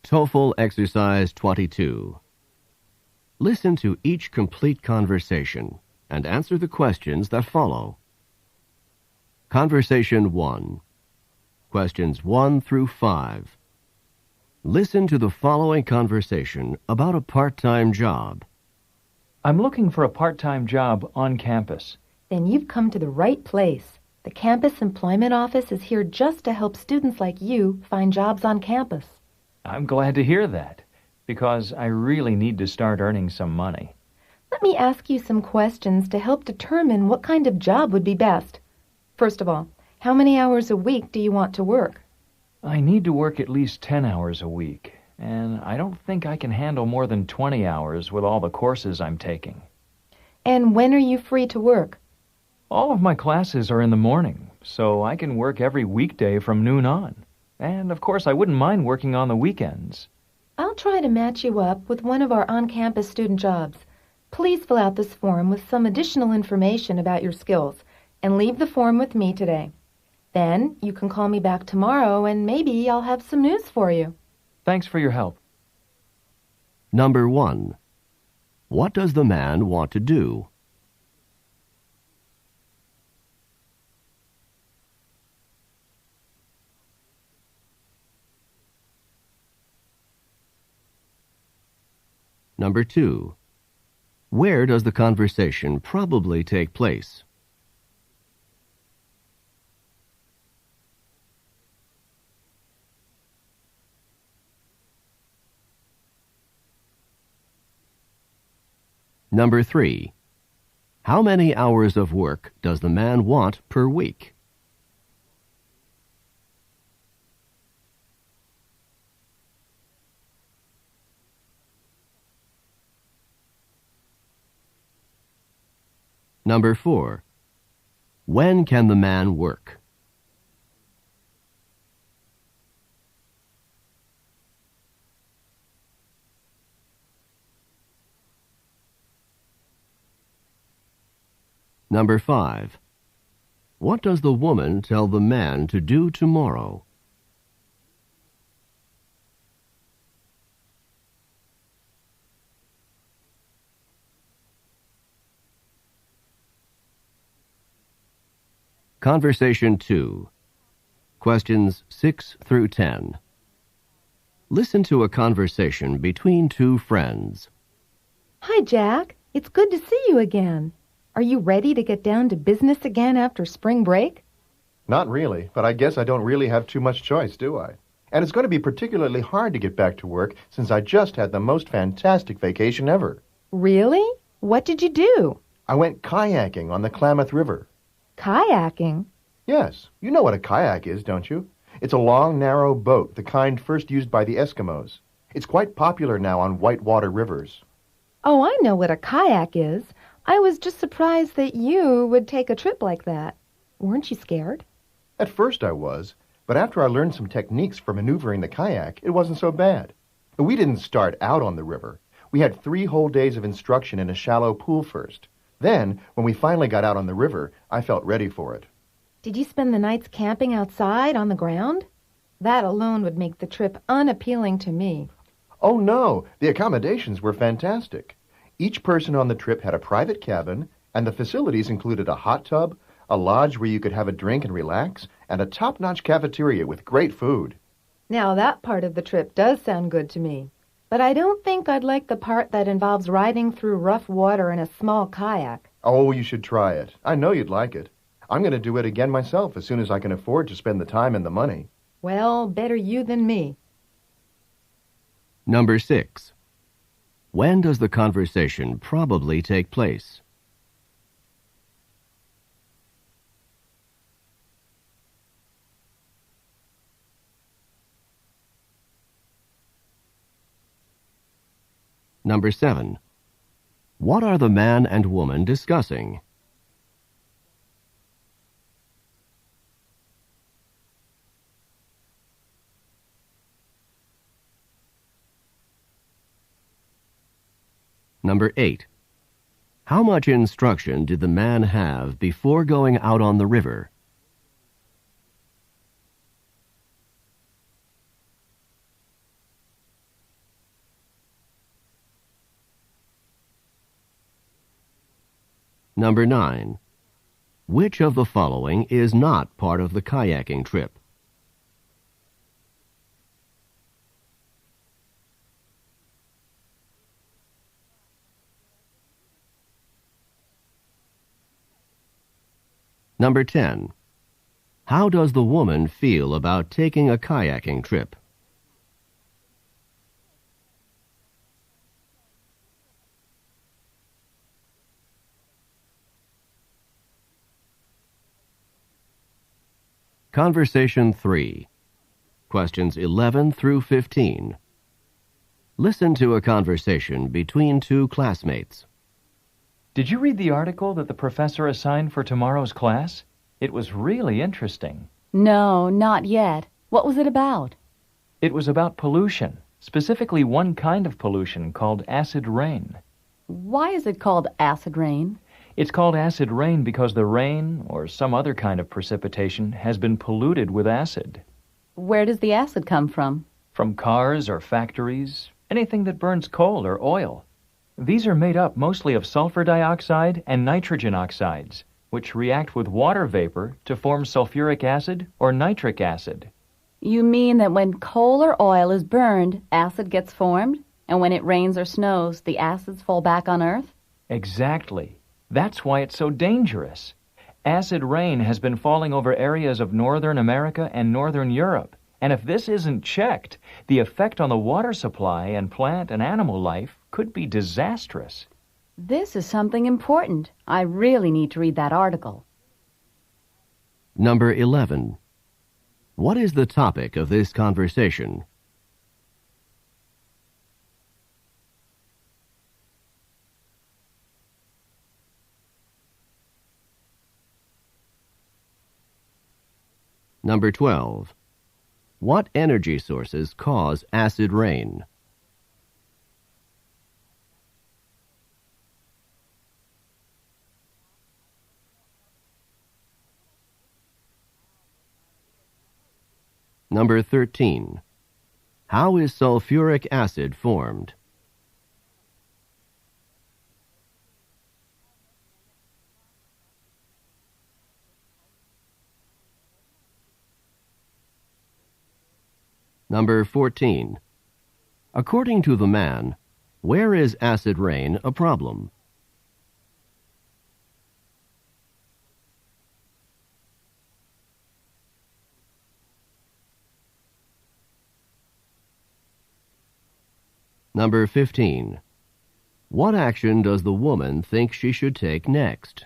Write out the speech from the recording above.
TOEFL Exercise 22. Listen to each complete conversation and answer the questions that follow. Conversation 1. Questions 1 through 5. Listen to the following conversation about a part-time job. I'm looking for a part-time job on campus. Then you've come to the right place. The Campus Employment Office is here just to help students like you find jobs on campus. I'm glad to hear that, because I really need to start earning some money. Let me ask you some questions to help determine what kind of job would be best. First of all, how many hours a week do you want to work? I need to work at least 10 hours a week, and I don't think I can handle more than 20 hours with all the courses I'm taking. And when are you free to work? All of my classes are in the morning, so I can work every weekday from noon on. And, of course, I wouldn't mind working on the weekends. I'll try to match you up with one of our on-campus student jobs. Please fill out this form with some additional information about your skills and leave the form with me today. Then you can call me back tomorrow and maybe I'll have some news for you. Thanks for your help. Number 1. What does the man want to do? Number 2. Where does the conversation probably take place? Number 3. How many hours of work does the man want per week? Number 4. When can the man work? Number 5. What does the woman tell the man to do tomorrow? Conversation 2. Questions 6 through 10. Listen to a conversation between two friends. Hi, Jack. It's good to see you again. Are you ready to get down to business again after spring break? Not really, but I guess I don't really have too much choice, do I? And it's going to be particularly hard to get back to work since I just had the most fantastic vacation ever. Really? What did you do? I went kayaking on the Klamath River. Kayaking? Yes, you know what a kayak is, don't you? It's a long, narrow boat, the kind first used by the Eskimos. It's quite popular now on whitewater rivers. Oh, I know what a kayak is. I was just surprised that you would take a trip like that. Weren't you scared? At first I was, but after I learned some techniques for maneuvering the kayak, it wasn't so bad. We didn't start out on the river. We had 3 whole days of instruction in a shallow pool first. Then, when we finally got out on the river, I felt ready for it. Did you spend the nights camping outside on the ground? That alone would make the trip unappealing to me. Oh no, the accommodations were fantastic. Each person on the trip had a private cabin, and the facilities included a hot tub, a lodge where you could have a drink and relax, and a top-notch cafeteria with great food. Now that part of the trip does sound good to me. But I don't think I'd like the part that involves riding through rough water in a small kayak. Oh, you should try it. I know you'd like it. I'm going to do it again myself as soon as I can afford to spend the time and the money. Well, better you than me. Number 6. When does the conversation probably take place? Number 7. What are the man and woman discussing? Number 8. How much instruction did the man have before going out on the river? Number 9. Which of the following is not part of the kayaking trip? Number 10. How does the woman feel about taking a kayaking trip? Conversation 3. Questions 11 through 15. Listen to a conversation between two classmates. Did you read the article that the professor assigned for tomorrow's class? It was really interesting. No, not yet. What was it about? It was about pollution, specifically one kind of pollution called acid rain. Why is it called acid rain? It's called acid rain because the rain, or some other kind of precipitation, has been polluted with acid. Where does the acid come from? From cars or factories, anything that burns coal or oil. These are made up mostly of sulfur dioxide and nitrogen oxides, which react with water vapor to form sulfuric acid or nitric acid. You mean that when coal or oil is burned, acid gets formed? And when it rains or snows, the acids fall back on Earth? Exactly. That's why it's so dangerous. Acid rain has been falling over areas of northern America and northern Europe. And if this isn't checked, the effect on the water supply and plant and animal life could be disastrous. This is something important. I really need to read that article. Number 11. What is the topic of this conversation? Number 12. What energy sources cause acid rain? Number 13. How is sulfuric acid formed? Number 14. According to the man, where is acid rain a problem? Number 15. What action does the woman think she should take next?